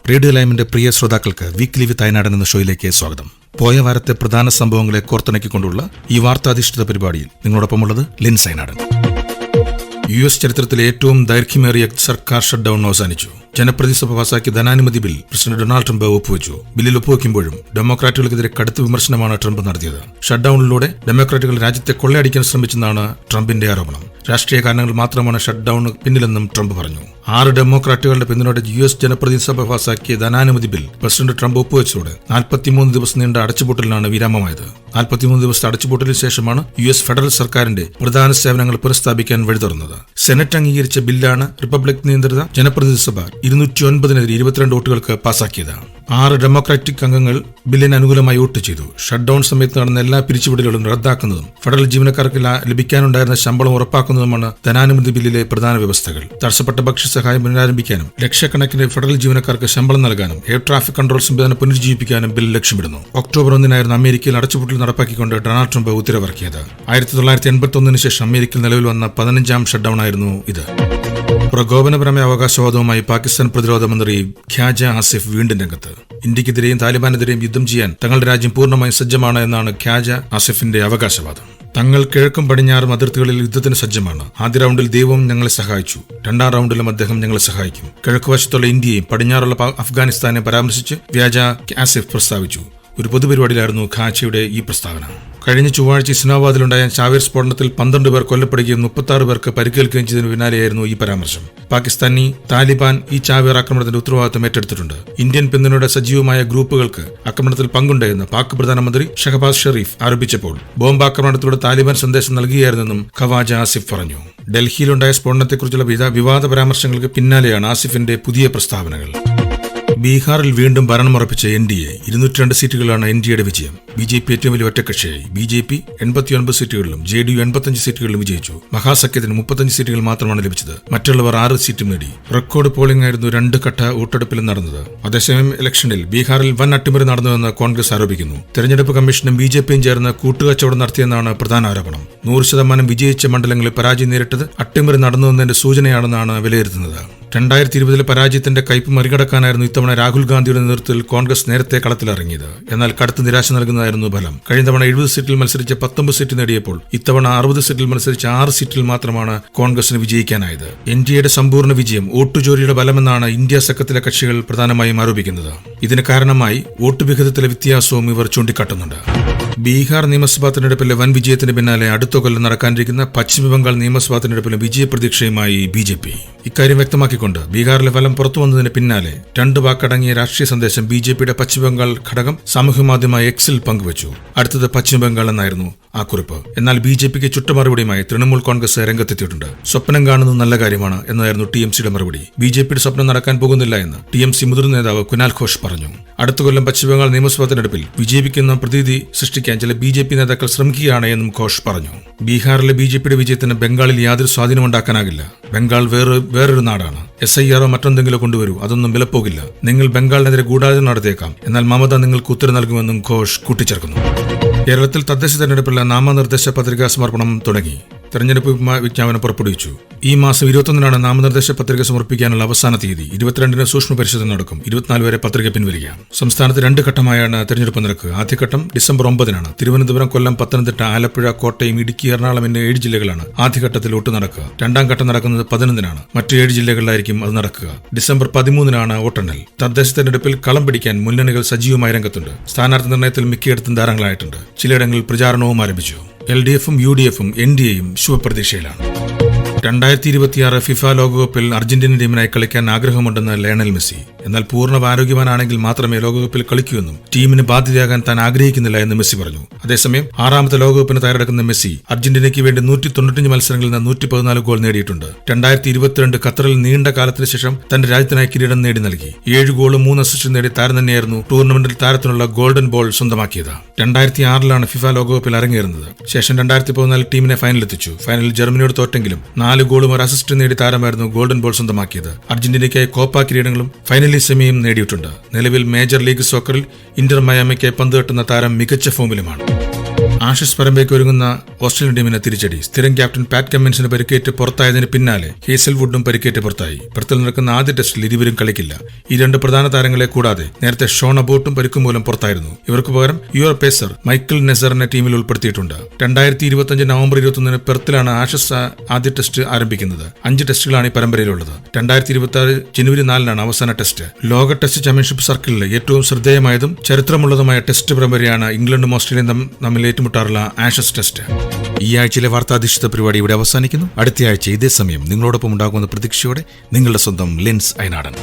Radio ലൈമിന്റെ പ്രിയ ശ്രോതാക്കൾക്ക് weekly വിത്ത് അയനാടൻ എന്ന ഷോയിലേക്ക് സ്വാഗതം. പോയ വാരത്തെ പ്രധാന സംഭവങ്ങളെ കോർത്തിണക്കിക്കൊണ്ടുള്ള ഈ വാർത്താധിഷ്ഠിത പരിപാടിയിൽ നിങ്ങളോടൊപ്പമുള്ളത് ലിൻസ് അയനാടൻ. US ചരിത്രത്തിലെ ഏറ്റവും ദൈർഘ്യമേറിയ സർക്കാർ ഷട്ട്ഡൌൺ അവസാനിച്ചു. ജനപ്രതിസഭ പാസാക്കിയ ധനാനുമതി ബിൽ പ്രസിഡന്റ് ഡൊണാൾഡ് ട്രംപ് ഒപ്പുവെച്ചു. ബില്ലിൽ ഒപ്പുവെക്കുമ്പോഴും ഡെമോക്രാറ്റുകൾക്കെതിരെ കടുത്ത വിമർശനമാണ് ട്രംപ് നടത്തിയത്. ഷട്ട്ഡൌണിലൂടെ ഡെമോക്രാറ്റുകൾ രാജ്യത്തെ കൊള്ളയടിക്കാൻ ശ്രമിച്ചെന്നാണ് ട്രംപിന്റെ ആരോപണം. രാഷ്ട്രീയ കാരണങ്ങൾ മാത്രമാണ് ഷട്ട്ഡൌണ് പിന്നിലെന്നും ട്രംപ് പറഞ്ഞു. 6 ഡെമോക്രാറ്റുകളുടെ പിന്തുണയോടെ US ജനപ്രതിനിധിസഭ പാസാക്കിയ ധനാനുമതി ബിൽ പ്രസിഡന്റ് ട്രംപ് ഒപ്പുവെച്ചതോടെ 43 ദിവസം നീണ്ട അടച്ചുപൂട്ടലിനാണ് വിരാമമായത്. 43 ദിവസത്തെ അടച്ചുപൂട്ടലിന് ശേഷമാണ് US ഫെഡറൽ സർക്കാരിന്റെ പ്രധാന സേവനങ്ങൾ പുനഃസ്ഥാപിക്കാൻ വഴി തുറന്നത്. സെനറ്റ് അംഗീകരിച്ച ബില്ലാണ് റിപ്പബ്ലിക് നിയന്ത്രിത ജനപ്രതിനിധിസഭ 209-നെതിരെ 22 വോട്ടുകൾക്ക് പാസാക്കിയത്. 6 ഡെമോക്രാറ്റിക് അംഗങ്ങൾ ബില്ലിന് അനുകൂലമായി വോട്ട് ചെയ്തു. ഷട്ട്ഡൌൺ സമയത്ത് നടന്ന എല്ലാ പിരിച്ചുവിടലുകളും റദ്ദാക്കുന്നതും ഫെഡറൽ ജീവനക്കാർക്ക് ലഭിക്കാനുണ്ടായിരുന്ന ശമ്പളം ഉറപ്പാക്കുന്നതുമാണ് ധനാനുമതി ബില്ലിലെ പ്രധാന വ്യവസ്ഥകൾ. തടസ്സപ്പെട്ട ഭക്ഷ്യസഹായം പുനരാരംഭിക്കാനും ലക്ഷക്കണക്കിന് ഫെഡറൽ ജീവനക്കാർക്ക് ശമ്പളം നൽകാനും എയർ ട്രാഫിക് കൺട്രോൾ സംവിധാനം പുനരുജ്ജീവിപ്പിക്കാനും ബിൽ ലക്ഷ്യമിടുന്നു. ഒക്ടോബർ 1 അമേരിക്കയിൽ അടച്ചുപൂട്ടൽ നടപ്പാക്കിക്കൊണ്ട് ഡൊണാൾഡ് ട്രംപ് ഉത്തരവിറക്കിയത്. 1981 ശേഷം അമേരിക്കയിൽ നിലവിൽ വന്ന 15ാം ഷട്ട്ഡൌൺ ആയിരുന്നു ഇത്. പ്രകോപനപരമായ അവകാശവാദവുമായി പാകിസ്ഥാൻ പ്രതിരോധ മന്ത്രി ഖ്യാജ ആസിഫ് വീണ്ടും രംഗത്ത്. ഇന്ത്യക്കെതിരെയും താലിബാനെതിരെയും യുദ്ധം ചെയ്യാൻ തങ്ങളുടെ രാജ്യം പൂർണ്ണമായും സജ്ജമാണ് എന്നാണ് ഖ്യാജ ആസിഫിന്റെ അവകാശവാദം. തങ്ങൾ കിഴക്കും പടിഞ്ഞാറും അതിർത്തികളിൽ യുദ്ധത്തിന് സജ്ജമാണ്. ആദ്യ റൌണ്ടിൽ ദൈവവും ഞങ്ങളെ സഹായിച്ചു. 2ാം റൌണ്ടിലും അദ്ദേഹം ഞങ്ങളെ സഹായിക്കും. കിഴക്കുവശത്തുള്ള ഇന്ത്യയും പടിഞ്ഞാറുള്ള അഫ്ഗാനിസ്ഥാനെ പരാമർശിച്ച് ഖ്യാജ ആസിഫ് പ്രസ്താവിച്ചു. ഒരു പൊതുപരിപാടിയിലായിരുന്നു ഖാജയുടെ ഈ പ്രസ്താവന. കഴിഞ്ഞ ചൊവ്വാഴ്ച ഇസ്ലാമാബാദിലുണ്ടായ ചാവേർ സ്ഫോടനത്തിൽ 12 പേർ കൊല്ലപ്പെടുകയും 36 പേർക്ക് പരിക്കേൽക്കുകയും ചെയ്തതിന് പിന്നാലെയായിരുന്നു ഈ പരാമർശം. പാകിസ്ഥാനി താലിബാൻ ഈ ചാവേർ ആക്രമണത്തിന്റെ ഉത്തരവാദിത്തം ഏറ്റെടുത്തിട്ടുണ്ട്. ഇന്ത്യൻ പിന്തുണയുടെ സജീവമായ ഗ്രൂപ്പുകൾക്ക് ആക്രമണത്തിൽ പങ്കുണ്ടെന്ന് പാക് പ്രധാനമന്ത്രി ഷഹബാസ് ഷെരീഫ് ആരോപിച്ചപ്പോൾ ബോംബാക്രമണത്തിലൂടെ താലിബാൻ സന്ദേശം നൽകുകയായിരുന്നെന്നും ഖവാജ ആസിഫ് പറഞ്ഞു. ഡൽഹിയിലുണ്ടായ സ്ഫോടനത്തെക്കുറിച്ചുള്ള വിവാദ പരാമർശങ്ങൾക്ക് പിന്നാലെയാണ് ആസിഫിന്റെ പുതിയ പ്രസ്താവനകൾ. ബീഹാറിൽ വീണ്ടും ഭരണമുറപ്പിച്ച NDA 202 സീറ്റുകളിലാണ് NDAയുടെ വിജയം. BJP ഏറ്റവും വലിയ ഒറ്റക്കക്ഷിയായി. BJP 89 സീറ്റുകളിലും JDU 85 സീറ്റുകളിലും വിജയിച്ചു. മഹാസഖ്യത്തിന് 35 സീറ്റുകൾ മാത്രമാണ് ലഭിച്ചത്. മറ്റുള്ളവർ 6 സീറ്റും നേടി. റെക്കോർഡ് പോളിംഗ് ആയിരുന്നു 2 ഘട്ട വോട്ടെടുപ്പിലും നടന്നത്. അതേസമയം ഇലക്ഷനിൽ ബീഹാറിൽ വൻ അട്ടിമറി നടന്നുവെന്ന് കോൺഗ്രസ് ആരോപിക്കുന്നു. തെരഞ്ഞെടുപ്പ് കമ്മീഷനും BJPയും ചേർന്ന് കൂട്ടുകച്ചവടം നടത്തിയെന്നാണ് പ്രധാന ആരോപണം. 100% വിജയിച്ച മണ്ഡലങ്ങളിൽ പരാജയം നേരിട്ടത് അട്ടിമറി നടന്നുവെന്നതിന്റെ സൂചനയാണെന്നാണ് വിലയിരുത്തുന്നത്. 2020 പരാജയത്തിന്റെ കയ്പ് മറികടക്കാനായിരുന്നു ഇത്തവണ രാഹുൽ ഗാന്ധിയുടെ നേതൃത്വത്തിൽ കോൺഗ്രസ് നേരത്തെ കളത്തിലിറങ്ങിയത്. എന്നാൽ കടുത്ത നിരാശ നൽകുന്നതായിരുന്നു ഫലം. കഴിഞ്ഞ തവണ 70 സീറ്റിൽ മത്സരിച്ച് 19 സീറ്റ് നേടിയപ്പോൾ ഇത്തവണ 60 സീറ്റിൽ മത്സരിച്ച് 6 സീറ്റിൽ മാത്രമാണ് കോൺഗ്രസിന് വിജയിക്കാനായത്. NDAയുടെ സമ്പൂർണ്ണ വിജയം വോട്ടുചോരിയുടെ ബലമെന്നാണ് ഇന്ത്യ സഖ്യത്തിലെ കക്ഷികൾ പ്രധാനമായും ആരോപിക്കുന്നത്. ഇതിന് കാരണമായി വോട്ട് വിഹിതത്തിലെ വ്യത്യാസവും ഇവർ ചൂണ്ടിക്കാട്ടുന്നുണ്ട്. ബീഹാർ നിയമസഭാ തെരഞ്ഞെടുപ്പിലെ വൻ വിജയത്തിന് പിന്നാലെ അടുത്ത കൊല്ലം നടക്കാനിരിക്കുന്ന പശ്ചിമബംഗാൾ നിയമസഭാ തെരഞ്ഞെടുപ്പിലെ വിജയപ്രതീക്ഷയുമായി BJP. ഇക്കാര്യം വ്യക്തമാക്കിക്കൊണ്ട് ബീഹാറിലെ ഫലം പുറത്തുവന്നതിന് പിന്നാലെ 2 വാക്കടങ്ങിയ രാഷ്ട്രീയ സന്ദേശം BJPയുടെ പശ്ചിമബംഗാൾ ഘടകം സാമൂഹ്യമാധ്യമമായ Xൽ പങ്കുവച്ചു. അടുത്തത് പശ്ചിമബംഗാൾ എന്നായിരുന്നു ആ കുറിപ്പ്. എന്നാൽ BJPക്ക് ചുട്ടുമറുപടിയുമായി തൃണമൂൽ കോൺഗ്രസ് രംഗത്തെത്തിയിട്ടുണ്ട്. സ്വപ്നം കാണുന്നത് നല്ല കാര്യമാണ് എന്നായിരുന്നു TMCയുടെ മറുപടി. BJPയുടെ സ്വപ്നം നടക്കാൻ പോകുന്നില്ല എന്ന് TMC മുതിർന്ന നേതാവ് കുനാൽ ഘോഷ് പറഞ്ഞു. അടുത്ത കൊല്ലം പശ്ചിമബംഗാൾ നിയമസഭാ തെരഞ്ഞെടുപ്പിൽ വിജയിപ്പിക്കുന്ന പ്രതീതി സൃഷ്ടിക്കാൻ ചില BJP നേതാക്കൾ ശ്രമിക്കുകയാണ് എന്നും ഘോഷ് പറഞ്ഞു. ബീഹാറിലെ BJPയുടെ വിജയത്തിന് ബംഗാളിൽ യാതൊരു സ്വാധീനമുണ്ടാക്കാനാകില്ല. ബംഗാൾ വേറൊരു നാടാണ്. SIR മറ്റെന്തെങ്കിലും കൊണ്ടുവരൂ, അതൊന്നും വിലപ്പോകില്ല. നിങ്ങൾ ബംഗാളിനെതിരെ ഗൂഢാലോചന നടത്തിയേക്കാം, എന്നാൽ മമത നിങ്ങൾക്ക് ഉത്തരം നൽകുമെന്നും ഘോഷ് കൂട്ടിച്ചേർക്കുന്നു. കേരളത്തിൽ തദ്ദേശ തെരഞ്ഞെടുപ്പിലുള്ള നാമനിർദ്ദേശ പത്രികാ സമർപ്പണം തുടങ്ങി. തെരഞ്ഞെടുപ്പ് വിജ്ഞാപനം പുറപ്പെടുവിച്ചു. ഈ മാസം 21 നാമനിർദ്ദേശ പത്രിക സമർപ്പിക്കാനുള്ള അവസാന തീയതി. 22 സൂക്ഷ്മ പരിശോധന നടക്കും. 24 വരെ പത്രിക പിൻവലിക്കാം. സംസ്ഥാനത്ത് 2 ഘട്ടമായാണ് തെരഞ്ഞെടുപ്പ് നടക്കുക. ആദ്യഘട്ടം ഡിസംബർ 9 തിരുവനന്തപുരം, കൊല്ലം, പത്തനംതിട്ട, ആലപ്പുഴ, കോട്ടയം, ഇടുക്കി, എറണാകുളം എന്നീ 7 ജില്ലകളാണ് ആദ്യഘട്ടത്തിൽ വോട്ട് നടക്കുക. 2ാം ഘട്ടം നടക്കുന്നത് 11 മറ്റ് 7 ജില്ലകളിലായിരിക്കും അത് നടക്കുക. ഡിസംബർ 13 വോട്ടെണ്ണൽ. തദ്ദേശ തെരഞ്ഞെടുപ്പിൽ കളം പിടിക്കാൻ മുന്നണികൾ സജീവമായി രംഗത്തുണ്ട്. സ്ഥാനാർത്ഥി നിർണയത്തിൽ മിക്കയിടത്തും താരങ്ങളായിട്ടുണ്ട്. ചിലയിടങ്ങളിൽ പ്രചാരണവും ആരംഭിച്ചു. LDFും UDFും NDAയും ശുഭപ്രതീക്ഷയിലാണ്. 2026 ഫിഫ ലോകകപ്പിൽ അർജന്റീന ടീമിനായി കളിക്കാൻ ആഗ്രഹമുണ്ടെന്ന് ലയണൽ മെസ്സി. എന്നാൽ പൂർണ്ണ ആരോഗ്യവാനാണെങ്കിൽ മാത്രമേ ലോകകപ്പിൽ കളിക്കൂവെന്നും ടീമിന് ബാധ്യതയാകാൻ താൻ ആഗ്രഹിക്കുന്നില്ല എന്ന് മെസ്സി പറഞ്ഞു. അതേസമയം 6ാമത്തെ ലോകകപ്പിന് തയ്യാറെടുക്കുന്ന മെസ്സി അർജന്റീനയ്ക്ക് വേണ്ടി 195 മത്സരങ്ങളിൽ നിന്ന് 114 ഗോൾ നേടിയിട്ടുണ്ട്. 2022 ഖത്തറിൽ നീണ്ട കാലത്തിന് ശേഷം തന്റെ രാജ്യത്തിനായി കിരീടം നേടി നൽകി. 7 ഗോളും 3 അസിസ്റ്റും നേടി താരം തന്നെയായിരുന്നു ടൂർണമെന്റിൽ താരത്തിനുള്ള ഗോൾഡൻ ബോൾ സ്വന്തമാക്കിയത്. 2006 ഫിഫ ലോകകപ്പിൽ അരങ്ങേറുന്നത്. ശേഷം 2014 ടീമിനെ ഫൈനലെത്തിച്ചു. ഫൈനലിൽ ജർമ്മനിയോട് തോറ്റെങ്കിലും 4 ഗോളും 1 അസിസ്റ്റും നേടി താരമായിരുന്നു ഗോൾഡൻ ബോൾ സ്വന്തമാക്കിയത്. അർജന്റീനയ്ക്കായി കോപ്പ കിരീടങ്ങളും ഫൈനലിൽ സെമിയും നേടിയിട്ടുണ്ട്. നിലവിൽ മേജർ ലീഗ് സോക്കറിൽ ഇന്റർ മയാമിക്ക് പന്ത് തട്ടുന്ന താരം മികച്ച ഫോമിലുമാണ്. ആഷസ് പരമ്പരയ്ക്ക് ഒരുങ്ങുന്ന ഓസ്ട്രേലിയൻ ടീമിന് തിരിച്ചടി. സ്ഥിരം ക്യാപ്റ്റൻ പാറ്റ് കമ്മിൻസിന് പരിക്കേറ്റ് പുറത്തായതിന് പിന്നാലെ ഹേസൽവുഡും പരിക്കേറ്റ് പുറത്തായി. പെർത്തിൽ നടക്കുന്ന ആദ്യ ടെസ്റ്റിൽ ഇരുവരും കളിക്കില്ല. ഈ രണ്ട് പ്രധാന താരങ്ങളെ കൂടാതെ നേരത്തെ ഷോൺ അബോട്ടും പരിക്ക് മൂലം പുറത്തായിരുന്നു. ഇവർക്ക് പകരം യുവർ പേസർ മൈക്കിൾ നെസറിനെ ടീമിൽ ഉൾപ്പെടുത്തിയിട്ടുണ്ട്. 2025 നവംബർ 21 പെർത്തിലാണ് ആഷസ് ആദ്യ ടെസ്റ്റ് ആരംഭിക്കുന്നത്. 5 ടെസ്റ്റുകളാണ് ഈ പരമ്പരയിലുള്ളത്. 2026 ജനുവരി 4 അവസാന ടെസ്റ്റ്. ലോക ടെസ്റ്റ് ചാമ്പ്യൻഷിപ്പ് സർക്കിളിലെ ഏറ്റവും ശ്രദ്ധേയമായതും ചരിത്രമുള്ളതുമായ ടെസ്റ്റ് പരമ്പരയാണ് ഇംഗ്ലണ്ടും ഓസ്ട്രേലിയയും തമ്മിൽ ഏറ്റുമുട്ടാറുള്ള ആഷസ് ടെസ്റ്റ്. ഈ ആഴ്ചയിലെ വാർത്താധിഷ്ഠിത പരിപാടി ഇവിടെ അവസാനിക്കുന്നു. അടുത്ത ആഴ്ച ഇതേ സമയം നിങ്ങളോടൊപ്പം ഉണ്ടാകുന്ന പ്രതീക്ഷയോടെ നിങ്ങളുടെ സ്വന്തം ലിൻസ് അയനാടൻ.